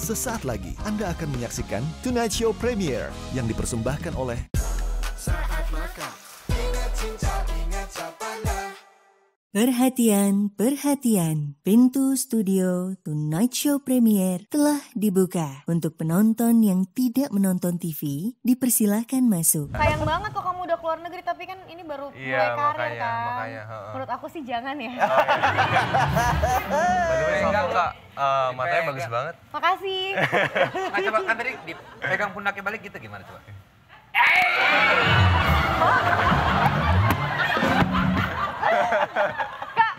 Sesaat lagi Anda akan menyaksikan Tonight Show Premiere yang dipersembahkan oleh Saat makan, ingat cinta, ingat Sapanda. Perhatian, perhatian. Pintu studio Tonight Show Premiere telah dibuka. Untuk penonton yang tidak menonton TV, dipersilahkan masuk. Sayang banget kok kamu udah keluar negeri, tapi kan ini baru mulai karir kan. Makanya. Menurut aku sih jangan ya. Enggak, matanya bagus banget. Makasih. Nah, coba kan tadi dipegang pundaknya balik gitu gimana coba? Kak,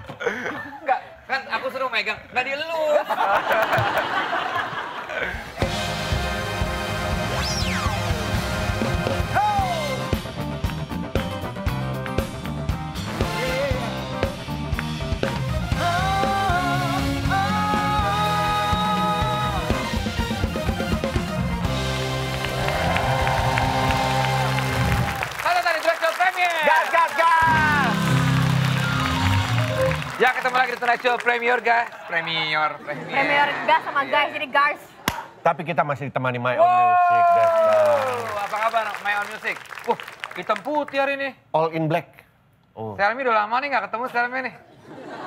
Enggak, kan aku suruh megang, nggak dielus. Halo tadi Tonight Show Premiere. Gas! Ya ketemu lagi di Tonight Show Premiere guys. Premier. Premier gas sama guys, jadi guys. Tapi kita masih ditemani My Own Music. Apa kabar My Own Music? Hitam putih hari ini. All in black. Oh. Selmi udah lama nih nggak ketemu Selmi nih.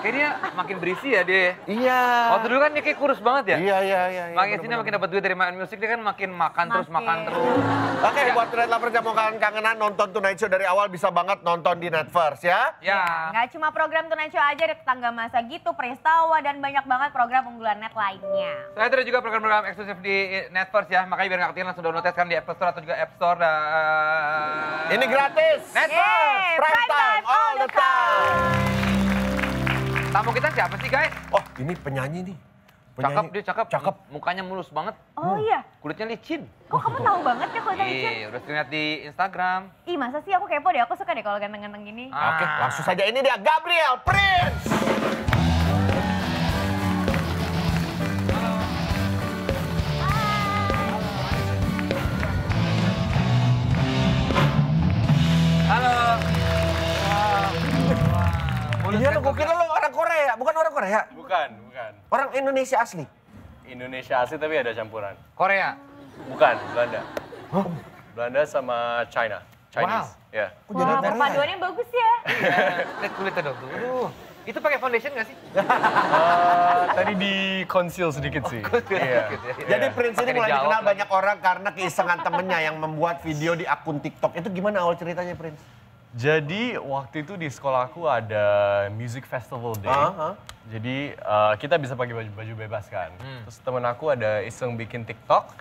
Kayaknya makin berisi ya dia. Iya. Waktu dulu kan dia kayak kurus banget ya. Iya. Makin sini makin dapat duit dari My Own Music, dia kan makin makan terus. Oke, buat Tonight Lovers yang mau kangen-kangenan nonton Tonight Show dari awal bisa banget nonton di Netverse ya. Ya. Nggak cuma program Tonight Show aja, ada Tetangga Masa Gitu, Prestawa, dan banyak banget program unggulan net lainnya. Saya ada juga program-program eksklusif di Netverse ya, makanya biar nggak ketinggalan langsung download kan di Apple Store atau juga App Store. Ini gratis. Netverse! Prime time all the time. Tamu kita siapa sih guys? Oh, ini penyanyi nih. Cakep, dia cakep. Cakep. Mukanya mulus banget. Oh iya, Kulitnya licin. kok kamu tahu banget ya kalau licin? Iya, udah sering lihat di Instagram. Ih masa sih, aku kepo deh, aku suka deh kalau ganteng-ganteng gini. Oke, langsung saja ini dia Gabriel Prince. Halo. Iya lo, gue kira lo orang Korea, bukan orang Korea. Bukan. Orang Indonesia asli. Indonesia asli tapi ada campuran. Korea. Bukan, Belanda. Belanda sama China. Chinese. Ya. Wah, perpaduannya bagus ya. Lihat kulitnya dong tuh. Aduh. Itu pakai foundation nggak sih? Tadi di conceal sedikit sih. Iya. Jadi Prince ini Pakai mulai dijawab dikenal lagi. banyak orang karena keisengan temennya yang membuat video di akun TikTok. Itu gimana awal ceritanya Prince? Jadi waktu itu di sekolahku ada music festival day. Jadi kita bisa pakai baju bebas kan. Terus temen aku ada iseng bikin TikTok.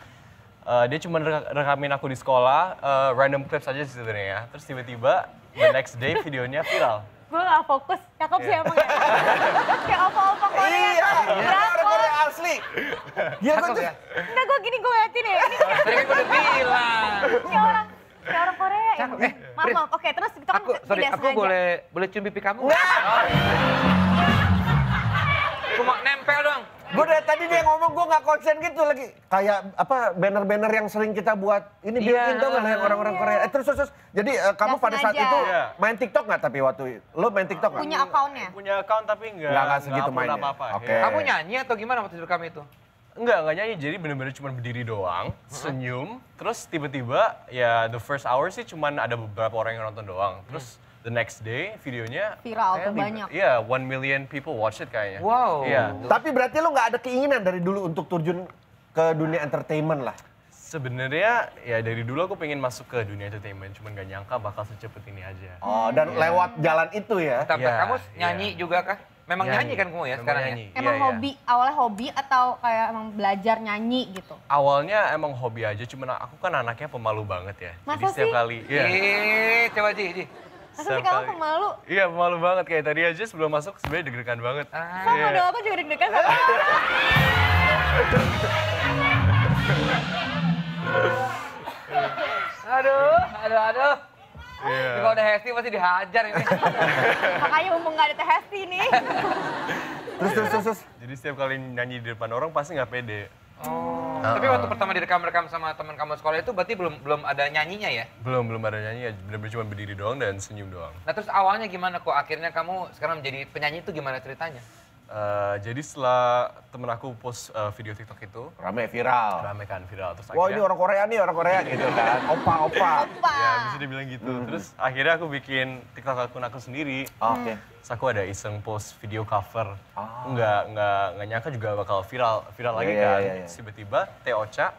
Dia cuma rekamin aku di sekolah, random clips aja sih sebenarnya. Terus tiba-tiba the next day videonya viral. Gue gak fokus, cakep sih emang ya. Kayak apa-apa Korea. Iya, orang Korea asli. Dia Cakep ya? Enggak, gue gini gue liatin ya. Ini Tadi kan gue udah bilang. kayak orang Korea ya. Cakep. Maaf. Oke, terus itu kan tidak Aku sengaja. boleh cium pipi kamu? Cuma nempel doang. Gue dari tadi dia ngomong gue gak konsen gitu lagi. Kayak apa banner-banner yang sering kita buat. Ini built-in tau gak lah yang orang-orang Korea. Terus. Jadi kamu Nggak pada saat sengaja. itu Iya. main TikTok gak tapi waktu itu? Lo main TikTok gak? Punya akunnya. Punya account tapi Nggak segitu upload mainnya. apa-apa. Oke. Ya. Kamu nyanyi atau gimana waktu itu kami itu? Enggak nyanyi, jadi bener-bener cuma berdiri doang, senyum, terus tiba-tiba ya the first hour sih cuman ada beberapa orang yang nonton doang. Terus the next day videonya Viral kayak tuh banyak. Iya, 1 million people watch it kayaknya. Wow. Iya. Tapi berarti lo gak ada keinginan dari dulu untuk terjun ke dunia entertainment lah? Sebenarnya ya dari dulu aku pengen masuk ke dunia entertainment, cuman gak nyangka bakal secepat ini aja. Oh, dan lewat jalan itu ya? Tapi Iya, kamu iya. nyanyi juga kah? Memang nyanyi kan kamu ya Memang sekarang nyanyi. ya? Emang Iya, iya. hobi, awalnya hobi atau kayak emang belajar nyanyi gitu? Awalnya emang hobi aja, cuman aku kan anaknya pemalu banget ya. Masa Jadi setiap sih? kali, iya. Coba Ji. Masa sih Setiap kamu kali. pemalu? Iya, pemalu banget kayak tadi aja sebelum masuk sebenarnya deg-degan banget. Sama Iya. dong, aku juga deg-degan sama Aduh. Iya. Ini kalau udah Hesti pasti dihajar ini. Makanya mumpung gak ada Teh Hesti nih. Terus. Jadi setiap kali nyanyi di depan orang pasti nggak pede. Oh. Tapi waktu pertama direkam sama teman kamu sekolah itu berarti belum ada nyanyinya ya? Belum ada nyanyi, bener-bener cuma berdiri doang dan senyum doang. Nah terus awalnya gimana kok akhirnya kamu sekarang menjadi penyanyi itu gimana ceritanya? Jadi setelah temen aku post video TikTok itu, Rame viral. rame kan viral. Terus Wah ini orang Korea nih, orang Korea gitu kan. Opa. ya bisa dibilang gitu. Terus akhirnya aku bikin TikTok akun aku sendiri. Oke. Terus aku ada iseng post video cover. Nggak nyangka juga bakal viral lagi kan. Iya. Terus tiba-tiba Teh Ocha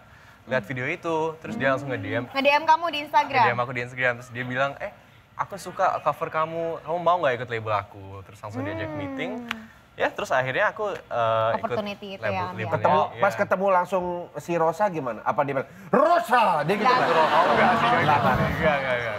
lihat video itu, terus dia langsung nge-DM. Nge-DM kamu di Instagram? Nge-DM aku di Instagram, terus dia bilang, aku suka cover kamu mau nggak ikut label aku? Terus langsung diajak meeting. Ya terus akhirnya aku Opportunity ikut itu ya, ambil. Ketemu, pas ketemu langsung si Rosa gimana? Apa dia bilang, Rosa! Dia gitu kan? Enggak.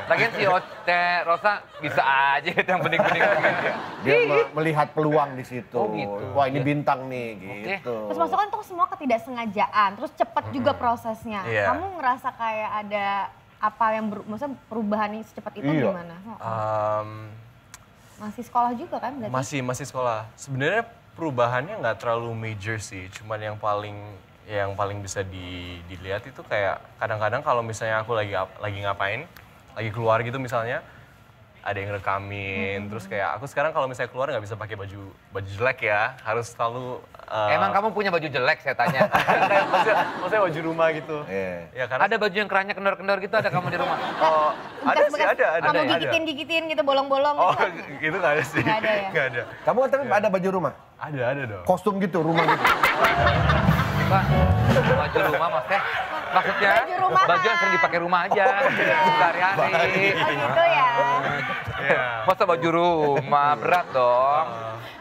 Lagian si Teh Rosa bisa aja yang bening-bening gitu. Dia melihat peluang di situ. Oh, gitu. Wah ini bintang nih, gitu. Terus masuk kan tuh semua ketidaksengajaan, terus cepet juga prosesnya. Iya. Kamu ngerasa kayak ada apa yang maksudnya perubahan yang secepat itu Iya. gimana? Masih sekolah juga kan berarti? Masih sekolah. Sebenarnya perubahannya nggak terlalu major sih, cuman yang paling bisa dilihat itu kayak kadang-kadang kalau misalnya aku lagi ngapain, lagi keluar gitu misalnya, ada yang rekamin, terus kayak aku sekarang kalau misalnya keluar nggak bisa pakai baju jelek ya, harus selalu Emang kamu punya baju jelek saya tanya? maksudnya baju rumah gitu. Ya, karena Ada baju yang kerannya kendor-kendor gitu ada kamu di rumah? oh, ada sih, Bekas-bekas ada. Kamu ada. gigitin gitu bolong-bolong Oh, gitu. gitu nggak ada sih. Nggak ada ya? Nggak ada. Kamu tapi ada baju rumah? Ada dong. Kostum gitu, rumah gitu? Pak, baju rumah maksudnya? Maksudnya Baju rumahan. baju yang sering dipakai rumah aja, sehari-hari. Oh gitu ya? Iya. Masa baju rumah, berat dong.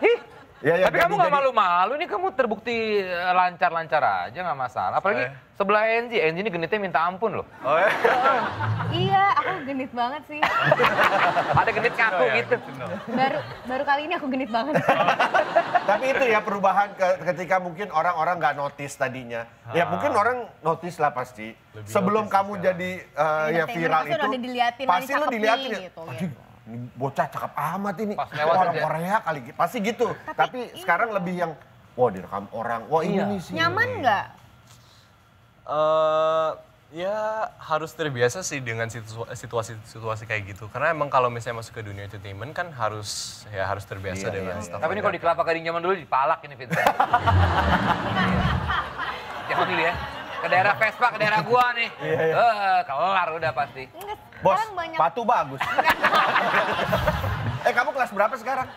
Ih, Ya, tapi kamu nggak malu-malu nih, kamu terbukti lancar-lancar aja nggak masalah. Apalagi sebelah Enzi ini genitnya minta ampun loh. Oh ya? Iya, aku genit banget sih. Ada genit ngaku gitu. Baru kali ini aku genit banget. Tapi itu ya perubahan ketika mungkin orang-orang nggak notice tadinya. Ya mungkin orang notice lah pasti. Lebih Sebelum notice kamu sekarang. jadi ya Entertainer viral pasti itu, udah diliatin, pasti "Wah, lu cakep diliatin nih," ya. gitu, "Aduh, gitu. ini bocah cakep amat ini. Pas lewat Orang aja. Korea kali, pasti gitu. Tapi sekarang lebih yang, wah direkam orang, wah ini nih sih. Nyaman nggak? Ya harus terbiasa sih dengan situasi kayak gitu. Karena emang kalau misalnya masuk ke dunia entertainment kan harus terbiasa dengan stuff. Tapi ini kalau di Kelapa Gading zaman dulu dipalak ini Vincent. Jangan dulu ya. Ke daerah Vespa, ke daerah gua nih. Kelar udah pasti. Enggak, Bos, sekarang banyak. sepatu bagus. Kamu kelas berapa sekarang?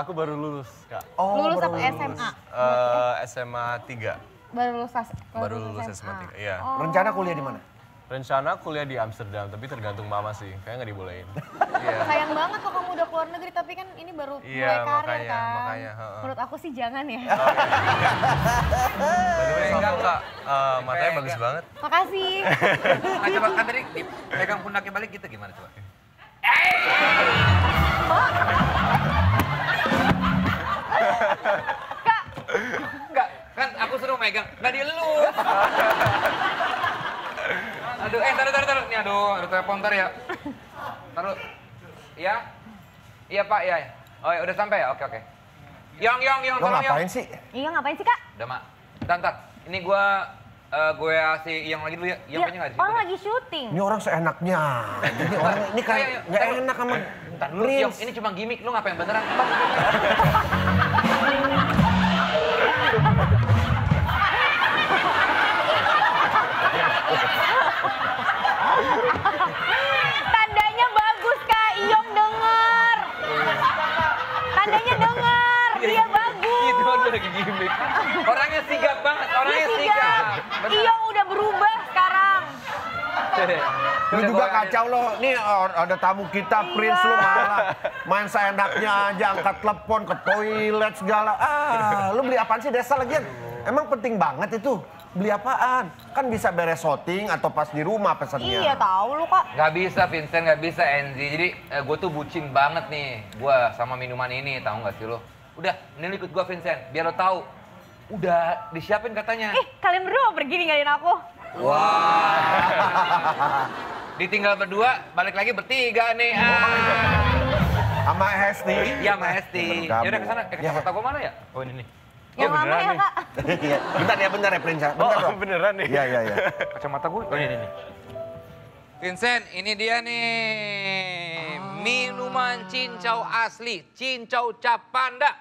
Aku baru lulus, Kak. Lulus baru apa SMA? SMA 3. Baru lulus SMA 3, iya. Rencana kuliah di mana? Rencana kuliah di Amsterdam, tapi tergantung mama sih. Kayaknya nggak dibolehin. Sayang banget kok kamu udah keluar negeri, tapi kan ini baru Iya, mulai karir makanya, kan. makanya, heeh. Menurut aku sih jangan ya. Sama Kak, matanya bagus banget. Makasih. Nah, coba kan tadi pegang pundaknya balik gitu gimana coba? Enggak, kan aku suruh megang, nggak dielus. Aduh, taruh. Nih ada telepon ntar ya. Taruh. Iya? Iya Pak, iya. Oh ya udah sampai ya? Oke. Yong, Lo tolong Yong. ngapain sih? Iya ngapain sih Kak? Udah Mak. Bentar. Ini gue si Yong lagi dulu ya. Yong kayaknya nggak di situ orang deh. lagi syuting. Ini orang seenaknya. Ini orang ini kan Ayo, nggak taruh. enak sama Bentar dulu Yong, ini cuma gimmick, lu ngapain beneran? Tandanya bagus Kak, Iyong denger. Tandanya denger, dia bagus. Itu udah lagi gimmick. Orangnya sigap banget, Dia orangnya sigap. sigap. Bener. Iyong udah berubah sekarang. Lu juga kacau lo. Nih ada tamu kita Prince lu malah main seenaknya aja angkat telepon ke toilet segala. Lu beli apaan sih Desa lagian? Emang penting banget itu. Beli apaan? Kan bisa beres shooting atau pas di rumah pesennya. Iya tahu lu Kak. Gak bisa Vincent, gak bisa Enzi. Jadi gue tuh bucin banget nih. Gue sama minuman ini, tahu gak sih lo? Udah, ini ikut gue Vincent, biar lo tahu. Udah disiapin katanya. Kalian berdua mau pergi ninggalin aku? Wah. Ditinggal berdua, balik lagi bertiga nih. Sama Hesti. Iya, sama Hesti. Kamu. Yaudah kesana, kacamata gue mana ya? Oh ini nih. Yang lama ya Kak? Iya. Bentar ya Prince. Bentar dong. Beneran nih? Iya. Kacamata gue, oh ini nih. Vincent, ini dia nih. Minuman cincau asli, cincau cap panda.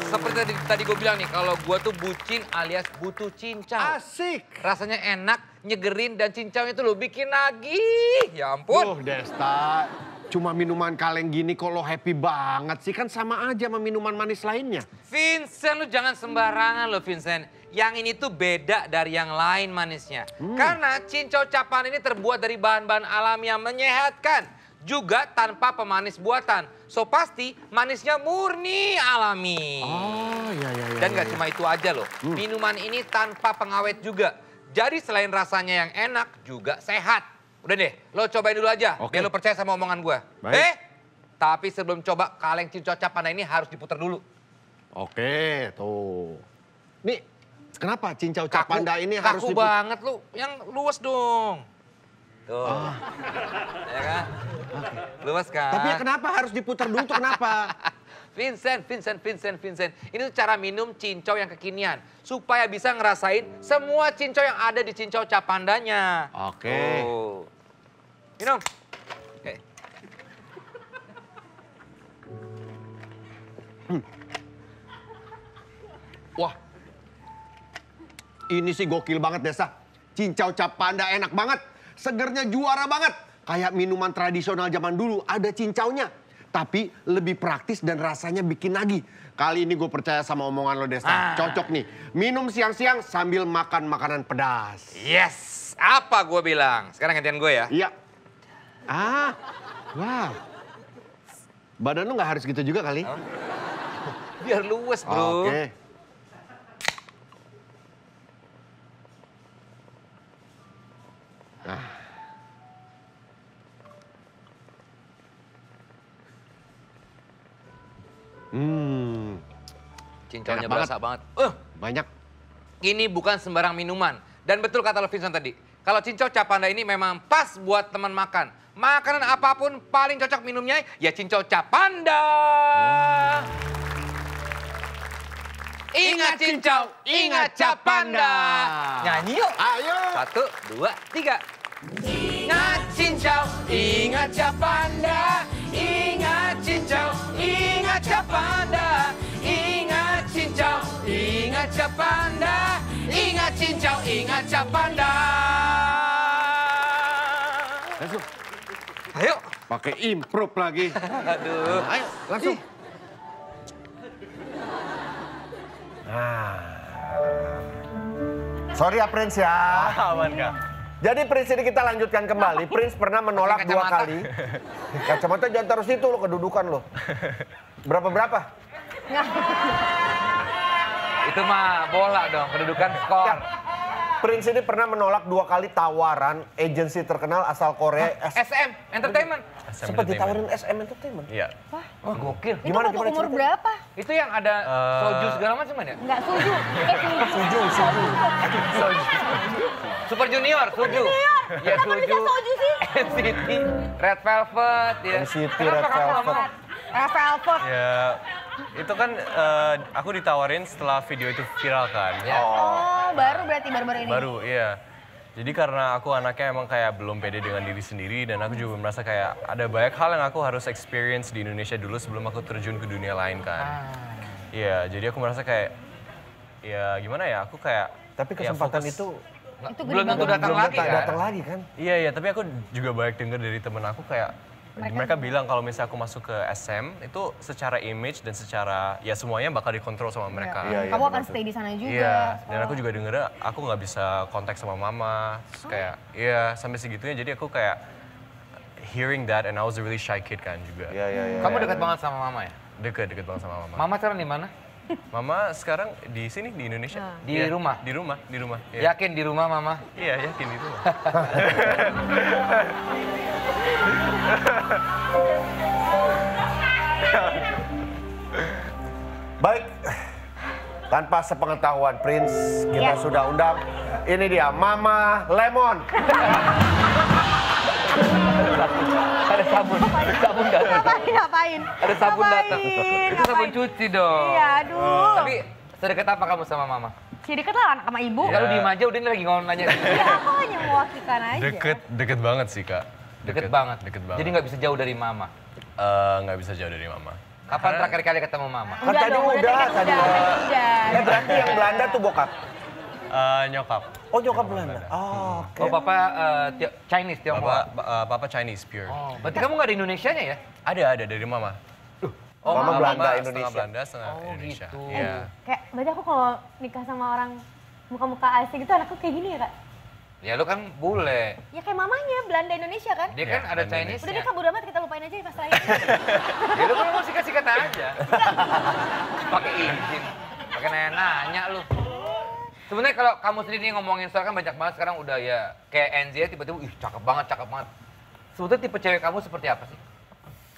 Seperti tadi gue bilang nih, kalau gue tuh bucin alias butuh cincau. Asik. Rasanya enak, nyegerin, dan cincaunya tuh lo bikin nagih. Ya ampun. Desta, cuma minuman kaleng gini kok lo happy banget sih? Kan sama aja sama minuman manis lainnya. Vincent, lu jangan sembarangan lo Vincent. Yang ini tuh beda dari yang lain manisnya. Karena cincau capan ini terbuat dari bahan-bahan alami yang menyehatkan. Juga tanpa pemanis buatan. So pasti manisnya murni alami. Oh iya. Dan gak cuma itu aja loh. Minuman ini tanpa pengawet juga. Jadi selain rasanya yang enak, juga sehat. Udah deh, lo cobain dulu aja. Oke. Biar lo percaya sama omongan gue. Baik. Tapi sebelum coba, kaleng cincau cap panda ini harus diputar dulu. Oke, tuh. Nih, kenapa cincau cap panda ini harus kaku banget lu, yang luas dong. Tuh. Ya kan? Luas kan? Tapi ya kenapa harus diputar dulu tuh kenapa? Vincent. Ini tuh cara minum cincau yang kekinian. Supaya bisa ngerasain semua cincau yang ada di cincau cap pandanya. Oke. Tuh. Minum. Oke. Wah, ini sih gokil banget Desa. Cincau cap panda enak banget, segernya juara banget. Kayak minuman tradisional zaman dulu, ada cincaunya. Tapi lebih praktis dan rasanya bikin nagih. Kali ini gue percaya sama omongan lo Desa, cocok nih. Minum siang-siang sambil makan makanan pedas. Yes, apa gue bilang? Sekarang gantian gue ya. Iya. Wow. Badan lu nggak harus gitu juga kali? Biar luas bro. Oke. Cincaunya Enak banget. berasa banget. Banyak. Ini bukan sembarang minuman. Dan betul kata lo Vincent tadi. Kalau cincau cap panda ini memang pas buat teman makan. Makanan apapun paling cocok minumnya ya cincau cap panda. Ingat cincau, ingat cap panda. Nyanyi yuk. Ayo. 1, 2, 3. Ingat cincau, ingat cap panda. Ingat cincau, ingat cap panda. Ingat cincau, ingat cap panda. Ingat cincau, ingat cap panda. Langsung. Ayo. Pakai improve lagi. Aduh. Ayo, langsung. Sorry ya Prince ya. Aman Kak. Jadi Prince ini kita lanjutkan kembali. Prince pernah menolak Pakai 2 kacamata. kali. Kacamata jangan taruh situ lo, kedudukan lo. Berapa? Itu mah bola dong, kedudukan skor. Prince ini pernah menolak 2 kali tawaran agensi terkenal asal Korea. SM Entertainment. Sempat ditawarin SM Entertainment. Iya. Wah, gokil. Itu waktu umur ceritanya? berapa? Itu yang ada soju segala macam kan ya? Enggak, suju. Suju. Super Junior, Suju. Ya, Kenapa bisa soju sih? NCT, Red Velvet, ya. NCT, Kenapa Red kamu nggak Velvet. mau? Velvet. Ya, itu kan aku ditawarin setelah video itu viral kan. Oh, baru berarti baru-baru ini. Baru, iya. Jadi karena aku anaknya emang kayak belum pede dengan diri sendiri dan aku juga merasa kayak ada banyak hal yang aku harus experience di Indonesia dulu sebelum aku terjun ke dunia lain kan. Iya, jadi aku merasa kayak ya gimana ya, aku kayak Tapi ya, kesempatan fokus- itu Belum tentu datang lagi kan? datang lagi kan? Iya, tapi aku juga banyak dengar dari temen aku kayak mereka bilang kalau misalnya aku masuk ke SM itu secara image dan secara ya semuanya bakal dikontrol sama mereka. Iya, Kamu akan stay di sana juga. Iya, dan aku juga dengernya aku nggak bisa kontak sama mama, terus kayak iya sampai segitunya jadi aku kayak hearing that and I was a really shy kid kan juga. Iya. Kamu dekat banget sama mama ya? Deket banget sama mama. Mama sekarang di mana? Mama sekarang di sini di Indonesia. Di Iya, rumah? Di rumah. Iya. Yakin di rumah mama? Iya, yakin di rumah. Baik, tanpa sepengetahuan Prince, kita sudah undang. Ini dia, Mama Lemon. Ada sabun datang. Ngapain? Ada sabun datang. Ngapain? Itu sabun cuci dong. Iya, aduh. Tapi sedekat apa kamu sama mama? Si deket lah anak sama ibu. Kalau diem aja udah ini lagi ngomong nanya. Iya, aku hanya mewakilkan aja. Deket banget sih Kak. Deket banget. Deket banget. Jadi nggak bisa jauh dari mama. Nggak bisa jauh dari mama. Kapan terakhir kali ketemu mama? Kan tadi udah. Berarti yang Belanda tuh bokap? Nyokap. Oh, nyokap Belanda. Oh, oke. Oh, papa Chinese, Tionghoa. Papa Chinese pure. Oh, berarti kamu nggak ada Indonesianya ya? Ada dari mama. Oh, mama Belanda, setengah Indonesia. Belanda, setengah Oh, Indonesia. gitu. Iya. Kayak berarti aku kalau nikah sama orang muka-muka asing gitu anakku kayak gini ya kak? Ya lu kan bule. Ya kayak mamanya Belanda Indonesia kan? Dia kan Ya, ada Belanda Chinese. Udah deh kak bodo amat kita lupain aja pas lahir. Ya lu kan mau sikat-sikat aja. Pakai izin. Pakai nanya lu. Sebenarnya kalau kamu sendiri ngomongin soal kan banyak banget sekarang udah ya kayak NZ tiba-tiba ih cakep banget. Sebetulnya tipe cewek kamu seperti apa sih?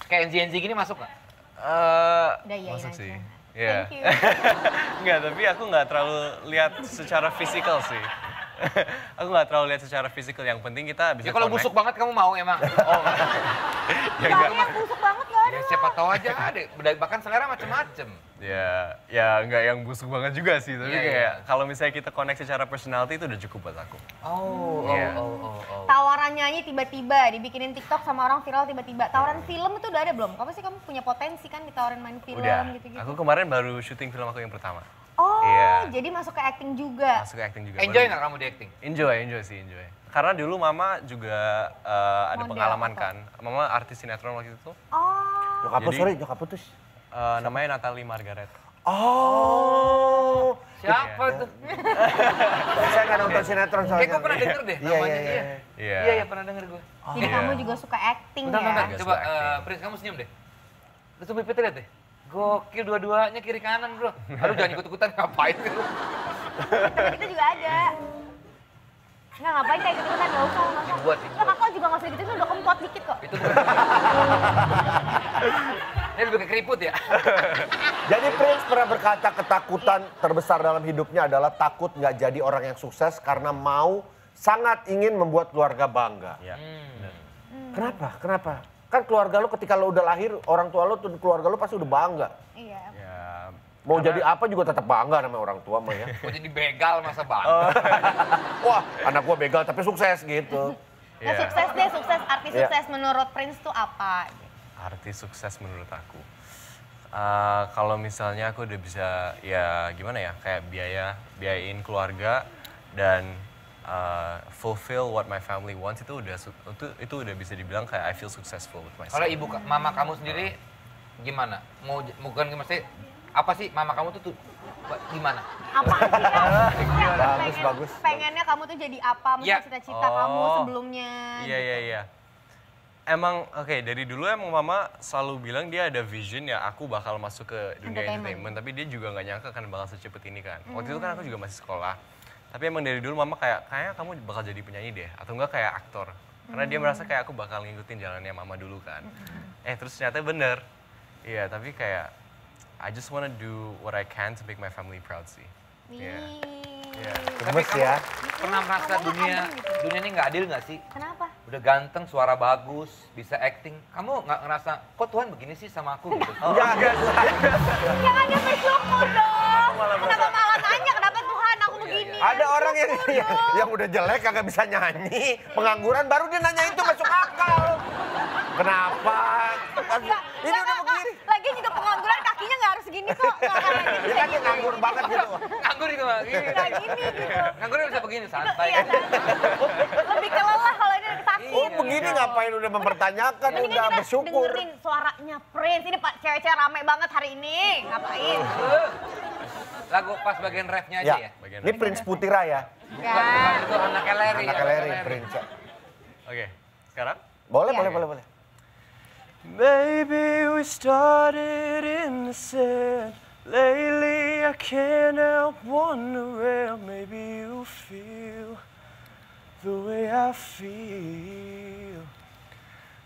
Kayak NZ gini masuk nggak? Udah iyain Masuk aja. sih. Iya. Thank you. Enggak, tapi aku nggak terlalu lihat secara fisikal sih. Aku nggak terlalu lihat secara fisikal. Yang penting kita bisa Ya kalau connect. busuk banget kamu mau emang? Oh, Ya, Gak ada yang busuk banget gak ada. ya siapa tahu aja ada. Bahkan selera macem-macem. ya nggak yang busuk banget juga sih. Tapi Iya, kayak kalau misalnya kita connect secara personality itu udah cukup buat aku. Iya. Tawaran nyanyi tiba-tiba dibikinin TikTok sama orang viral tiba-tiba. Tawaran film itu udah ada belum? Kamu sih kamu punya potensi kan ditawarin main film Udah. gitu-gitu. Aku kemarin baru syuting film aku yang pertama. Oh, Iya. jadi masuk ke acting juga. Masuk ke acting juga. Enjoy Baru- nggak kamu di acting? Enjoy sih. Karena dulu mama juga ada Model pengalaman apa? kan. Mama artis sinetron waktu itu. Oh, Nyokap putus. Namanya Natalie Margaret. Oh. Siapa tuh? Saya nggak nonton sinetron soalnya. Kayak gue pernah denger deh Iya, namanya iya, dia. Iya. Iya, pernah denger gue. jadi Iya. kamu juga suka acting Bentar. ya? Coba acting. Prince kamu senyum deh. Terus Pipit lihat deh. Gokil dua-duanya kiri kanan bro. Aduh jangan ikut-ikutan ngapain sih lu. Tapi kita juga ada. Nggak ngapain kayak gitu kan, nggak usah. Dibuat, Nggak, dibuat. kakak juga nggak usah gitu, udah kempot dikit kok. Itu bukan. Ini lebih ke keriput ya. Jadi Prince pernah berkata ketakutan terbesar dalam hidupnya adalah takut nggak jadi orang yang sukses karena sangat ingin membuat keluarga bangga. Iya. Kenapa? Kan keluarga lu ketika lu udah lahir, orang tua lu tuh keluarga lu pasti udah bangga. Iya. Ya. Mau jadi apa juga tetap bangga namanya orang tua mah ya. Mau jadi begal masa bang. Wah, anak gua begal tapi sukses gitu. Nah, Iya. sukses deh, arti Iya. sukses menurut Prince tuh apa? Arti sukses menurut aku. Kalau misalnya aku udah bisa ya gimana ya kayak biayain keluarga dan fulfill what my family wants itu udah bisa dibilang kayak I feel successful with myself. Kalau mama kamu sendiri gimana? Bukan maksudnya apa sih mama kamu tuh gimana? Apa sih kan? Bagus. Pengennya kamu tuh jadi apa? Mungkin Ya. cita-cita kamu sebelumnya. Iya. Emang dari dulu emang mama selalu bilang dia ada vision ya aku bakal masuk ke dunia entertainment. Tapi dia juga nggak nyangka kan bakal secepat ini kan. Waktu itu kan aku juga masih sekolah. Tapi emang dari dulu mama kayaknya kamu bakal jadi penyanyi deh. Atau enggak kayak aktor. Karena dia merasa kayak aku bakal ngikutin jalannya mama dulu kan. Terus ternyata bener. Iya tapi kayak I just wanna do what I can to make my family proud sih. Iya. Iya. Tapi Gemes kamu ya. pernah merasa Ngomongnya dunia ini nggak adil nggak sih? Kenapa? Udah ganteng, suara bagus, bisa acting. Kamu nggak ngerasa, kok Tuhan begini sih sama aku gitu? Jangan dia bersyukur dong. Kenapa malah nanya kenapa Tuhan aku begini? Ada orang yang udah jelek kagak bisa nyanyi, pengangguran baru dia nanya itu masuk akal. Kenapa? Ini udah begini. Lagi juga pengangguran kakinya nggak harus gini kok. Nggak kayak gini. Dia kan dia nganggur banget gitu. Nganggur itu mah. Nggak gini gitu. Nganggur bisa begini, santai. Iya, lebih ke lelah kalau ini sakit. Oh begini ngapain udah mempertanyakan, Mendingan udah kita bersyukur. dengerin suaranya Prince. Ini Pak cewek-cewek rame banget hari ini. Ngapain? Lagu pas bagian refnya aja ya? Ya, ini Prince Putira ya. Bukan, itu anaknya Larry. Anaknya Larry, Prince. Oke, sekarang? Boleh. Maybe we started innocent. Lately I can't help wondering. Maybe you feel the way I feel.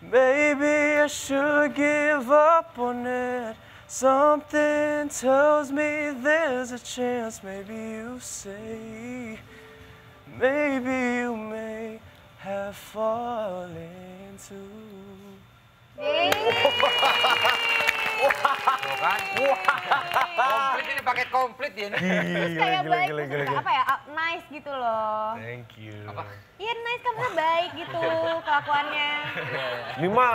Maybe I should give up on it. Something tells me there's a chance. Maybe you say, maybe you may have fallen too. Tuh kan? Komplit ini pakai komplit dia nih. Terus kayak baik, terus apa ya, nice gitu loh. Thank you. Iya nice, kamu tuh baik gitu kelakuannya. Ini mah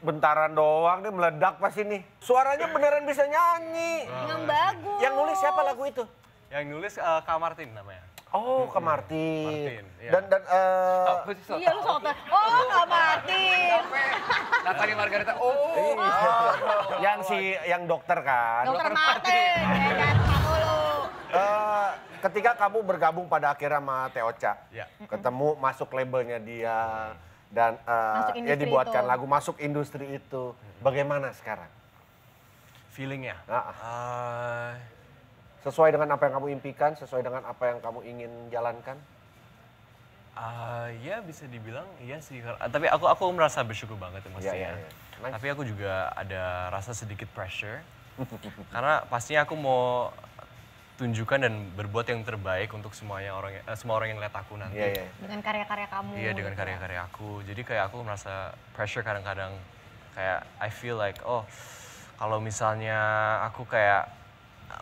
bentaran doang nih meledak pas ini. Suaranya beneran bisa nyanyi. Yang bagus. Yang nulis siapa lagu itu? Yang nulis Kak Martin namanya. Oh, Kak Martin. Martin, iya. Dan Apa sih, Iya lu soalnya, oh Kak Martin. Natalie Margareta. Oh. yang dokter kan. Dokter Martin, ya kan, kamu lu. Ketika kamu bergabung pada akhirnya sama Teocha, Ya. ketemu masuk labelnya dia dan Masuk ya industri dibuatkan itu. lagu masuk industri itu. Bagaimana sekarang? Feelingnya. Sesuai dengan apa yang kamu impikan, sesuai dengan apa yang kamu ingin jalankan? Ya bisa dibilang iya sih. Tapi aku merasa bersyukur banget ya maksudnya. Iya. Nice. Tapi aku juga ada rasa sedikit pressure. Karena pastinya aku mau tunjukkan dan berbuat yang terbaik untuk semua orang yang lihat aku nanti. Iya. Dengan karya-karya kamu. Iya, dengan karya-karya aku. Jadi kayak aku merasa pressure kadang-kadang. Kayak I feel like, oh kalau misalnya aku kayak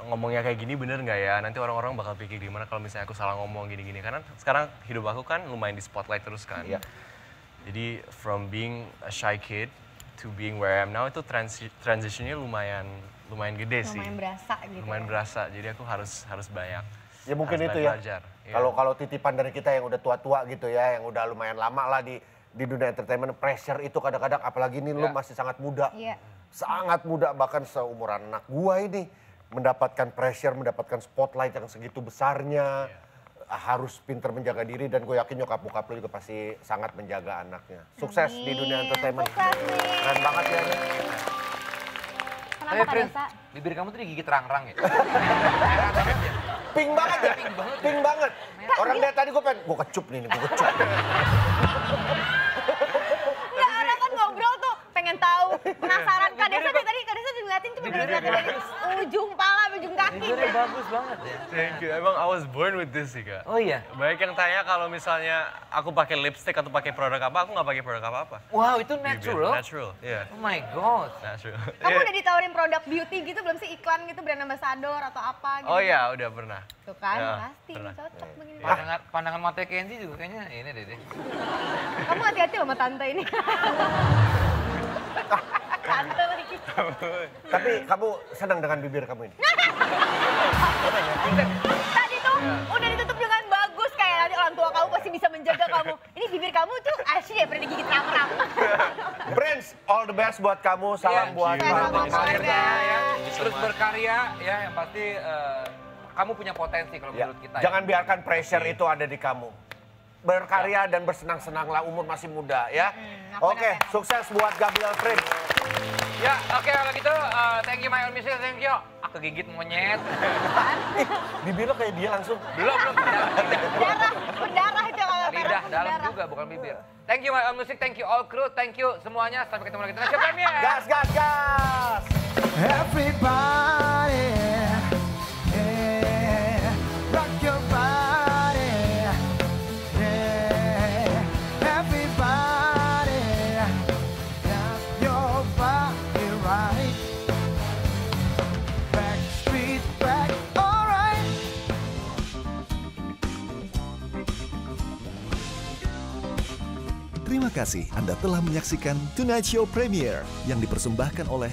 ngomongnya kayak gini bener nggak ya? Nanti orang-orang bakal pikir gimana kalau misalnya aku salah ngomong gini-gini. Karena sekarang hidup aku kan lumayan di spotlight terus kan. Iya. Jadi from being a shy kid to being where I am now itu transitionnya lumayan gede sih. Lumayan berasa gitu. Lumayan berasa. Jadi aku harus banyak. Ya mungkin harus itu banyak ya. belajar. Iya. Kalau titipan dari kita yang udah tua-tua gitu ya, yang udah lumayan lama lah di dunia entertainment, pressure itu kadang-kadang apalagi nih lu masih sangat muda. Iya. Sangat muda, bahkan seumuran anak gua ini mendapatkan pressure, mendapatkan spotlight yang segitu besarnya. Harus pinter menjaga diri dan gue yakin nyokap bokap lu juga pasti sangat menjaga anaknya. Sukses di dunia entertainment. Sukses nih. Keren banget ya. Kenapa Kak Prince, Desa? bibir kamu tuh digigit rang-rang ya? Pink banget ya? Pink banget. Orang dari tadi gue pengen, gue kecup nih, gue kecup. Enggak, orang kan ngobrol tuh pengen tahu, penasaran. Kak Desa dari tadi diliatin tuh bener-bener dari ujung pala, ujung kaki. Bibirnya bagus banget ya. Thank you. Emang I was born with this sih Kak. Oh iya? Banyak yang tanya kalau misalnya aku pakai lipstick atau pakai produk apa, aku nggak pakai produk apa-apa. Wow, itu Bibir, natural? Natural, iya. Oh my god. Natural. Kamu Iya. udah ditawarin produk beauty gitu belum sih, iklan gitu, brand ambassador atau apa gitu? Oh iya, udah pernah. Tuh kan, Ya, pasti pernah. cocok begini. Pandangan mata Kenzi juga kayaknya ini deh. Kamu hati-hati loh sama tante ini. Tante lagi. Tapi kamu senang dengan bibir kamu ini? Tadi tuh udah ditutup dengan bagus, kayak nanti orang tua kamu pasti bisa menjaga kamu. Ini bibir kamu tuh asli ya, pernah digigit rang-rang. Brands, all the best buat kamu. Salam buat Sama Mama keluarga. Ya. Terus berkarya ya, yang pasti kamu punya potensi kalau Ya, menurut kita. jangan biarkan pressure itu ada di kamu. Berkarya dan bersenang-senanglah, umur masih muda ya. Oke, sukses buat Gabriel Prince. Ya, oke kalau gitu thank you my own music, thank you. Aku gigit monyet. Bibir lo kayak dia langsung. Belum. Berdarah itu kalau Lidah merah, dalam berdarah. juga, bukan bibir. Thank you my own music, thank you all crew, thank you semuanya. Sampai ketemu lagi di Indonesia Premier. Gas, gas, gas. Everybody, yeah, rock your body, yeah. Everybody, got your body right. Backstreet back, alright. Terima kasih Anda telah menyaksikan Tonight Show Premiere yang dipersembahkan oleh